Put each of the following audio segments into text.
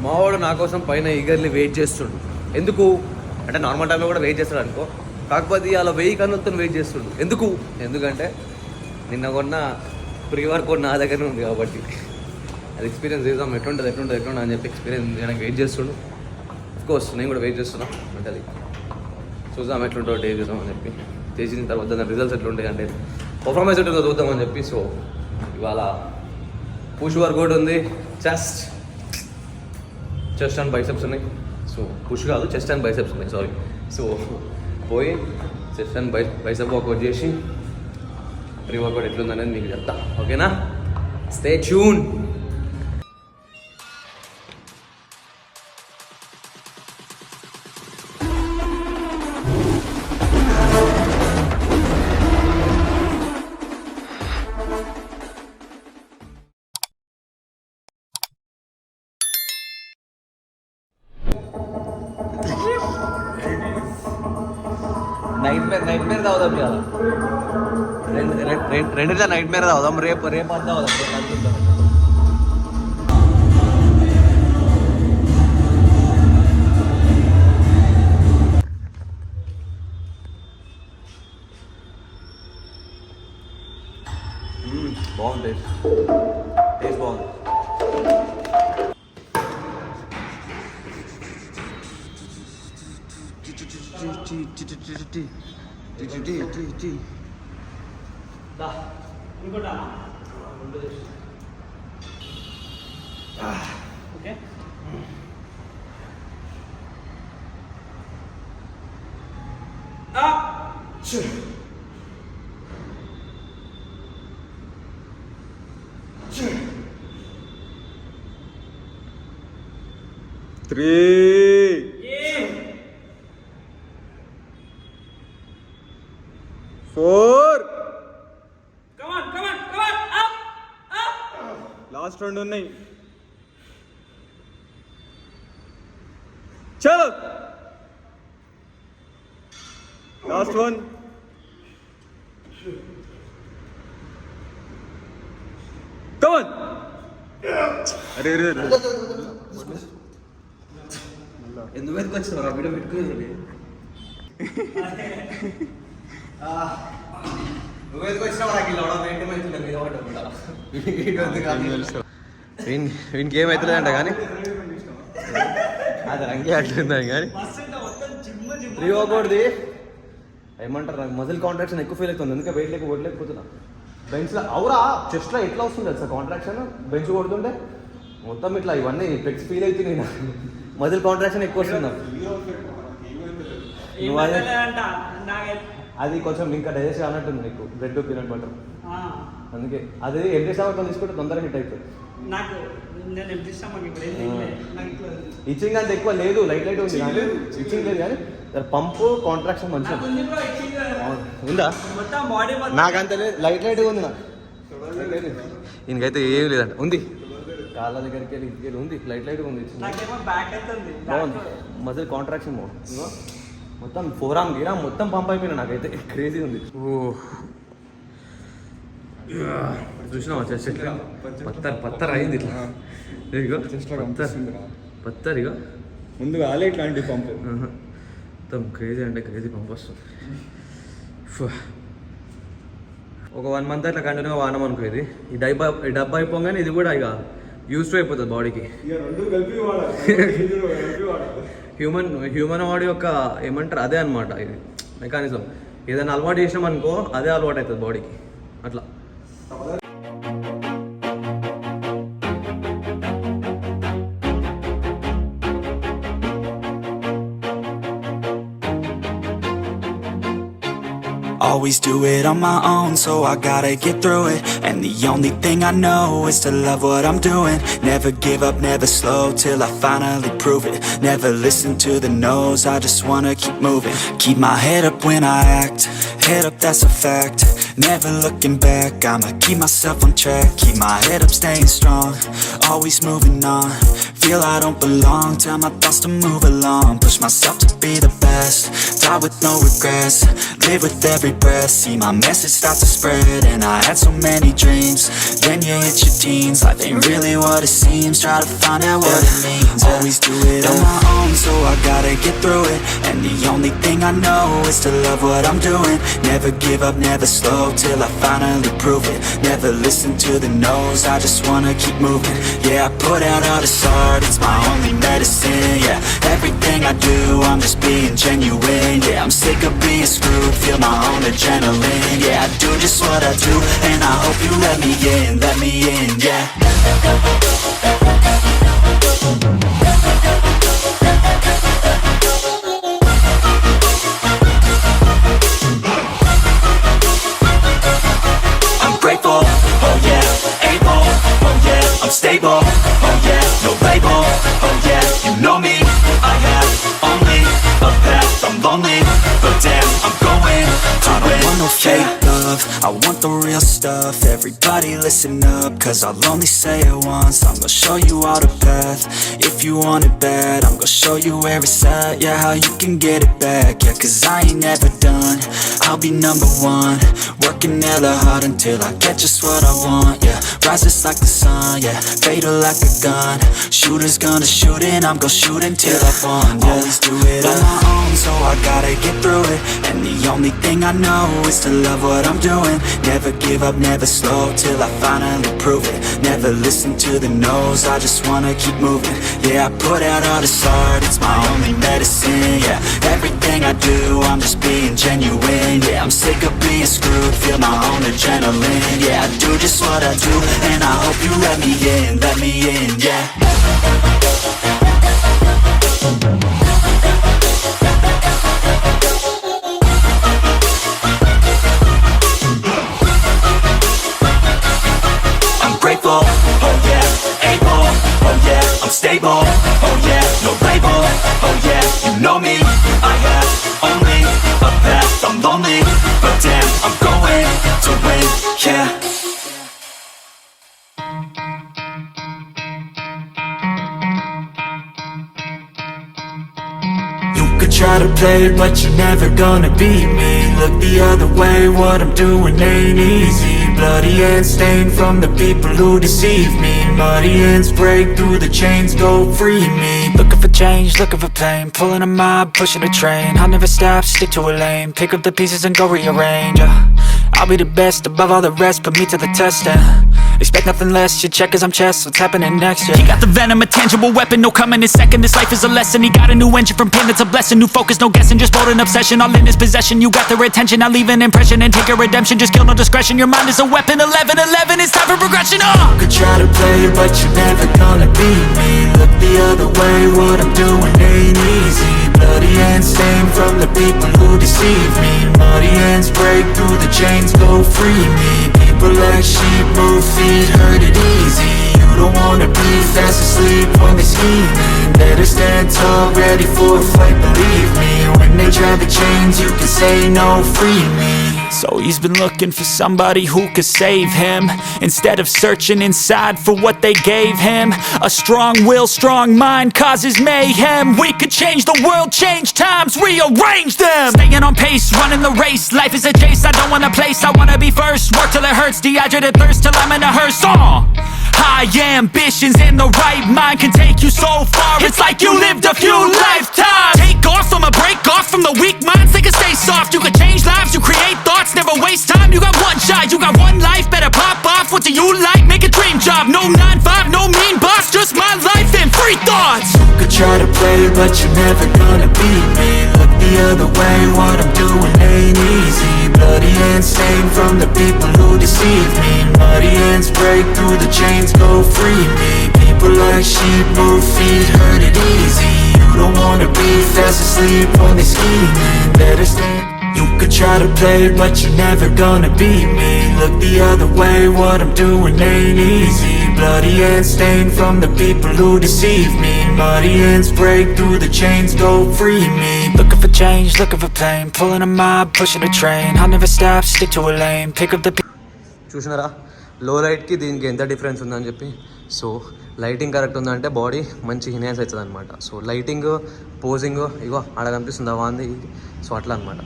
మావాడు నా కోసం పైన ఈగర్లీ వెయిట్ చేస్తుండు. ఎందుకు అంటే నార్మల్ టైంలో కూడా వెయిట్ చేస్తాడు అనుకో, కాకపోతే అలా 1000 కన్నులతో వెయిట్ చేస్తుండు. ఎందుకంటే నిన్న కొన్న ప్రీ వర్కౌట్ నా దగ్గరనే ఉంది కాబట్టి అది ఎక్స్పీరియన్స్ చేద్దాం, ఎట్లుంటుంది అని చెప్పి ఎక్స్పీరియన్స్ చేయడానికి వెయిట్ చేస్తుండు. కోర్స్ నేను కూడా వెయిట్ చేస్తున్నా అంటే అది చూద్దాం ఎట్లుంటో టేస్ట్ చేద్దాం అని చెప్పి. చేసిన తర్వాత దాని రిజల్ట్స్ ఎట్లుంటాయి అంటే పర్ఫార్మెన్స్ ఎట్లుందో చూద్దామని చెప్పి. సో ఇవాళ పుష్ వర్కౌట్ ఉంది, చెస్ట్ అండ్ బైసెప్స్ ఉన్నాయి. సో పుష్ కాదు, చెస్ట్ అండ్ బైసెప్స్ ఉన్నాయి, సారీ. సో పోయి చెస్ట్ అండ్ బైసెప్ వర్కౌట్ చేసి ప్రీ వర్కౌట్ ఎట్లుందనేది మీకు చెప్తా, ఓకేనా? Stay tune. నైట్ మేర్ తాగుదాం కదా, రెండుగా నైట్ మేర్ తాగుదాం. రేపు అంతా తాగుదాం. బాగుంది, టేస్ట్ బాగుంది. లాస్ట్ 2 ఉన్నాయి. చలో లాస్ట్ 1. కమాన్. అరే ఎందుకు వెతుకొచ్చినారా వీడియో పెట్టుకునేది? నువ్వు వెతుకొచ్చినావు నాకు ఇలా వీనికి ఏమవుతుందంట కానీ అది రంగే అట్లుందని కానీ ప్రీ వర్కౌట్ది ఏమంటారు, నాకు మజిల్ కాంట్రాక్షన్ ఎక్కువ ఫీల్ అవుతుంది. అందుకే వెయిట్ కొట్టలేకపోతున్నా. బెంచ్లో అవురా చెస్ట్లో ఎట్లా వస్తుంది సార్ కాంట్రాక్షన్? బెంచ్ కొడుతుంటే మొత్తం ఇట్లా ఇవన్నీ ఫ్లెక్స్ ఫీల్ అవుతుంది. మజిల్ కాంట్రాక్షన్ ఎక్కువ వస్తుంది. అది కొంచెం ఇంకా డైజెస్ట్ కానట్టుంది నీకు, బ్రెడ్ పీనట్ బటర్. అందుకే అది ఎంటీ స్టమక్ తీసుకుంటే తొందరగా హిట్ అవుతుంది. ఇచ్చింగ్ అంత ఎక్కువ లేదు, లైట్ ఉంది కానీ ఇచ్చింగ్ లేదు. కానీ పంపు కాంట్రాక్షన్ మంచిగా ఉందా? నాకంత లేదు, లైట్గా ఉంది. నాకు ఇంకైతే ఏం లేదంట, ఉంది కాళ్ళ దగ్గరికి వెళ్ళి ఉంది, లైట్గా ఉంది. బాగుంది మజిల్ కాంట్రాక్షన్ మొత్తం ఫోరామ్ గిరామ్ మొత్తం పంప్ అయిపోయినా. నాకైతే క్రేజీ ఉంది. చూసినా చెస్ట్ పత్తర్ అయింది ఇట్లా. పత్తర్ ఇక ముందు కాలే ఇట్లాంటి పంప్ మొత్తం క్రేజీ అంటే క్రేజీ పంప్ వస్తుంది. ఒక 1 month అట్లా కంటిన్యూగా వాడడం అనుకో. ఇది ఈ డబ్బా అయిపోగానే ఇది కూడా ఇక యూస్ టు అయిపోతుంది బాడీకి. హ్యూమన్ బాడీ యొక్క ఏమంటారు అదే అనమాట ఇది మెకానిజం. ఏదైనా అలవాటు చేసినాం అనుకో అదే అలవాటు అవుతుంది బాడీకి అట్లా. Always do it on my own, so I gotta get through it. And the only thing I know is to love what I'm doing. Never give up, never slow, till I finally prove it. Never listen to the no's, I just wanna keep moving. Keep my head up when I act, head up that's a fact. Never looking back, I'ma keep myself on track. Keep my head up, staying strong, always moving on. feel I don't belong. Tell my thoughts to move along. Push myself to be the best. Die with no regrets. Live with every breath. See my message start to spread. And I had so many dreams. Then you hit your teens. Life ain't really what it seems. Try to find out what it means. Always do it on my own, so I gotta get through it. And the only thing I know is to love what I'm doing. Never give up, never slow till I finally prove it. Never listen to the no's, I just wanna keep moving. Yeah, I put out all this art, it's my only medicine. Yeah, everything I do, I'm just being genuine. Yeah, I'm sick of being screwed, feel my own adrenaline. Yeah, I do just what I do, and I hope you let me in, yeah. Grateful, oh yeah, able, oh yeah, I'm stable, oh yeah, no label, oh yeah, you know me, I have only a path, I'm lonely, but damn, I'm going to win. I don't want no fake love, I want the real stuff. Everybody listen up, cause I'll only say it once. I'm gonna show you all the path, if you want it bad. I'm gonna show you where it's at, yeah, how you can get it back. Yeah, cause I ain't never done, I'll be number one. Working hella hard until I get just what I want, yeah. Rises like the sun, yeah, fatal like a gun. Shooters gonna shoot and I'm gonna shoot until I won, yeah. Always do it on my own, so I gotta get through it. And the only thing I know is to love what I'm doing. Never give up, never slow till I finally prove it. Never listen to the no's, I just wanna keep moving. Yeah, I put out all this art, it's my only medicine. Yeah, everything I do, I'm just being genuine. Yeah, I'm sick of being screwed, feel my own adrenaline. Yeah, I do just what I do, and I hope you let me in, yeah. I'm grateful, oh yeah, able, oh yeah, I'm stable, oh yeah, no label, oh yeah, you know me, I have only a path, I'm lonely, but damn, I'm going to win, yeah. Try to play, but you're never gonna beat me. Look the other way, what I'm doing ain't easy. Bloody hands stained from the people who deceive me. Muddy hands break through the chains, go free me. Looking for change, looking for pain. Pulling a mob, pushing a train. I'll never stop, stick to a lane. Pick up the pieces and go rearrange. I'll be the best above all the rest, put me to the test and expect nothing less, you check as I'm chess, what's happening next, yeah. He got the venom, a tangible weapon, no coming in second. This life is a lesson, he got a new engine from pain, that's a blessing. New focus, no guessing, just bold and obsession, all in his possession. You got their attention, I'll leave an impression and take a redemption. Just kill, no discretion, your mind is a weapon. 11-11, it's time for progression, You could try to play, but you're never gonna beat me. Look the other way, what I'm doing ain't easy. Bloody hands stained from the people who deceive me. Muddy hands break through the chains, go free me. People like sheep, move feet, hurt it easy. You don't wanna be fast asleep when they scheming. Better stand tall, ready for a fight, believe me. When they try the chains, you can say no, free me. So he's been looking for somebody who could save him, instead of searching inside for what they gave him. A strong will, strong mind causes mayhem. We could change the world, change times, rearrange them. Staying on pace, running the race. Life is a chase, I don't want a place, I wanna be first. Work till it hurts, dehydrated thirst till I'm in a hearse. High ambitions and the right mind can take you so far. It's like you lived a few lifetimes. Take off from a break off from the weak minds, they can stay soft. You can change lives, you create thoughts, never waste time. You got one shot, you got one life, better pop off. What do you like? Make a dream job. No 9-5, no mean boss, just my life and free thoughts. You could try to play, but you're never gonna beat me. Look the other way, what I'm doing ain't easy. Bloody hands stained from the people who deceive me. Muddy hands break through the chains, go free me. People like sheep, move feet, hurt it easy. You don't wanna be fast asleep when they scheming. Better stand. You could try to play, but you're never gonna beat me. Look the other way, what I'm doing ain't easy. Bloody hands stained from the people who deceive me. Muddy hands break through the chains, go free me. Looking for change, looking for pain. Pulling a mob, pushing a train. I'll never stop, stick to a lane. Pick up the చూసినారా లో లైట్కి దీనికి ఎంత difference ఉందని చెప్పి. So lighting correct ఉందంటే body మంచి enhance అవుతుంది అనమాట. సో లైటింగ్ పోజింగ్ ఇగో ఆడ కనిపిస్తుంది అవాంది. సో అట్లా అనమాట.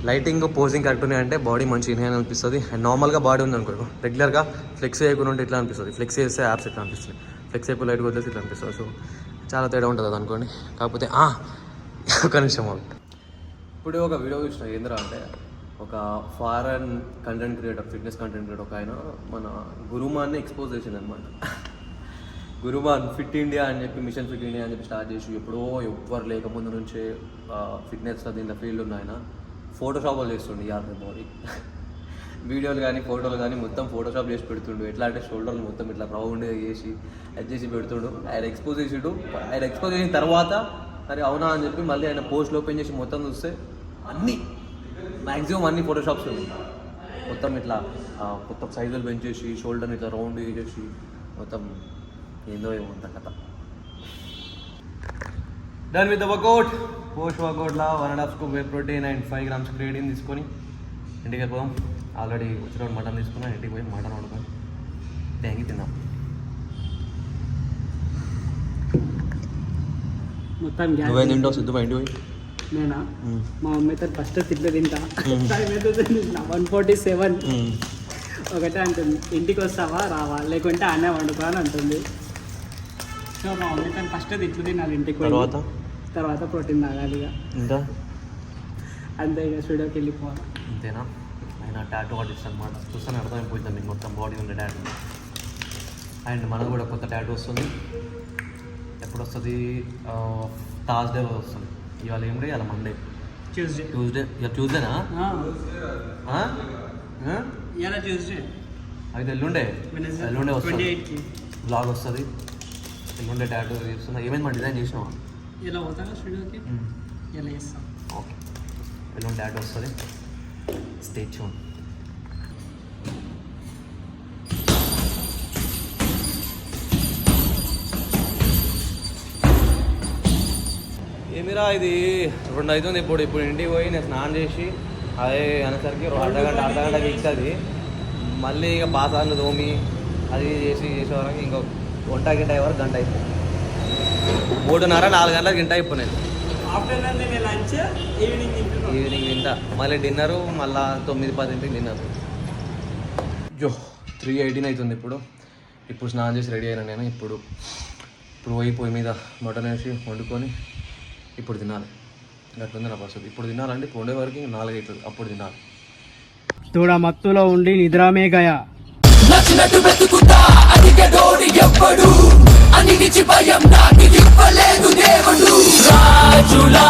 లైటింగ్ పోజింగ్ కరెక్ట్ ఉన్నాయంటే బాడీ మంచి ఎన్హాన్స్ అనిపిస్తుంది. అండ్ నార్మల్గా బాడీ ఉంది అనుకో రెగ్యులర్గా ఫ్లెక్స్ చేయకుండా ఉంటే ఇట్లా అనిపిస్తుంది. ఫ్లెక్స్ చేస్తే యాప్స్ ఇట్లా అనిపిస్తుంది. ఫ్లెక్స్ అయిపోయి లైట్ వదిలేసి ఇట్లా అనిపిస్తుంది. సో చాలా తేడా ఉంటుంది అది అనుకోండి. కాకపోతే ఒక నిమిషం ఇప్పుడు ఒక వీడియో చూసిన ఏంద్రా అంటే ఒక foreign content creator fitness content creator ఒక ఆయన మన గురుమాన్ని ఎక్స్పోజ్ చేసింది అనమాట. గురుమాన్ ఫిట్ ఇండియా అని చెప్పి మిషన్ ఫిట్ ఇండియా అని చెప్పి స్టార్ట్ చేసి ఎప్పుడో ఎవ్వరు లేకముందు నుంచే ఫిట్నెస్లో దీంట్లో ఫీల్డ్ ఉన్న ఆయన ఫోటోషాప్లు చేస్తుండే యాభై బాడీ వీడియోలు కానీ ఫోటోలు కానీ మొత్తం ఫోటోషాప్ చేసి పెడుతుండు. ఎట్లా అంటే షోల్డర్లు మొత్తం ఇట్లా రౌండ్గా చేసి అది చేసి పెడుతుండు. ఆయన ఎక్స్పోజ్ చేసిండు. ఆయన ఎక్స్పోజ్ చేసిన తర్వాత సరే అవునా అని చెప్పి మళ్ళీ ఆయన పోస్ట్లు ఓపెన్ చేసి మొత్తం చూస్తే అన్నీ మ్యాక్సిమం అన్ని ఫోటోషాప్స్ ఉన్నాయి. మొత్తం ఇట్లా మొత్తం సైజులు పెంచేసి షోల్డర్ని ఇట్లా రౌండ్ చేసి మొత్తం ఏందో ఏమంత కథ. Done with workout. పోస్ట్ వర్కౌట్లా 1.5 scoop whey protein and 5 grams creatine తీసుకొని ఇంటికి వెళ్ళిపోదాం. ఆల్రెడీ వచ్చిన మటన్ తీసుకున్నాను. ఇంటికి పోయి మటన్ వండుకొని ట్యాంగి తిందాం. మొత్తం నువ్వేం తింటావు సిద్ధు ఇంటికి పోయి? నేనా మా మమ్మీతో ఫస్ట్ తిట్లు తింటా. 147 ఒకటే అంటుంది ఇంటికి వస్తావా రావా లేకుంటే అన్నే వండుకో అని అంటుంది. సో మా మమ్మీతో ఫస్ట్ తిట్లు తినాలి ఇంటికి తర్వాత ప్రోటీన్ తాగాలి ఇక ఇంకా అంతే. ఇక స్టూడియోకి వెళ్ళిపోవాలి అంతేనా? ఆయన టాటూ ఆర్టిస్ట్ అనమాట. చూస్తాను అర్థమైపోతుంది మీకు మొత్తం బాడీ ఉండే టాటూ. అండ్ మనకు కూడా కొత్త టాటూ వస్తుంది. ఎప్పుడు వస్తుంది? థర్స్డే వస్తుంది. ఇవాళ ఏం డే? ఇవాళ మండే, ట్యూస్డే. ఇక ట్యూస్డేనా? ఇలా ట్యూస్డే అయితే ఎల్లుండే వస్తుంది బ్లాగ్ వస్తుంది. ఎల్లుండే టాటూ చేస్తున్నా. ఏమైంది మన డిజైన్ చేసినావా? ఇలా పోతాను స్టూడియోకి ఇలా చేస్తాం. ఓకే ఎల్లుండి టాటూ వస్తుంది. Stay tune. ఏమిరా ఇది 2 అవుతుంది. ఇప్పుడు ఇంటికి పోయి నేను స్నానం చేసి అదే అనేసరికి అర్ధగంట వీక్తుంది. మళ్ళీ ఇక బాసార్లు తోమి అది చేసే వరకు ఇంకో గంట వరకు గంట అయిపోయింది. 3:30-4 గంటలకు గంట అయిపోయినాయి. ఆఫ్టర్నూన్ లంచ్ ఈవినింగ్ తింటా. మళ్ళీ డిన్నరు మళ్ళీ 9-10 డిన్నర్. 3:18 అవుతుంది ఇప్పుడు స్నానం చేసి రెడీ అయినా నేను. ఇప్పుడు పొయ్యి మీద మటన్ వేసి వండుకొని ఇప్పుడు తినాలి. అట్లుంది నా పరిస్థితి. ఇప్పుడు తినాలంటే ఇప్పుడు ఉండే వరకు 4 అవుతుంది. అప్పుడు తినాలి. తోడ మత్తులో ఉండి నిద్రామే గయా నచ్చినట్టు వెతుకుతా అడిగడోడి ఎవ్వడు అన్నిటిచి భయం నాకు ఇవ్వలేదు దేవుడు రాజులా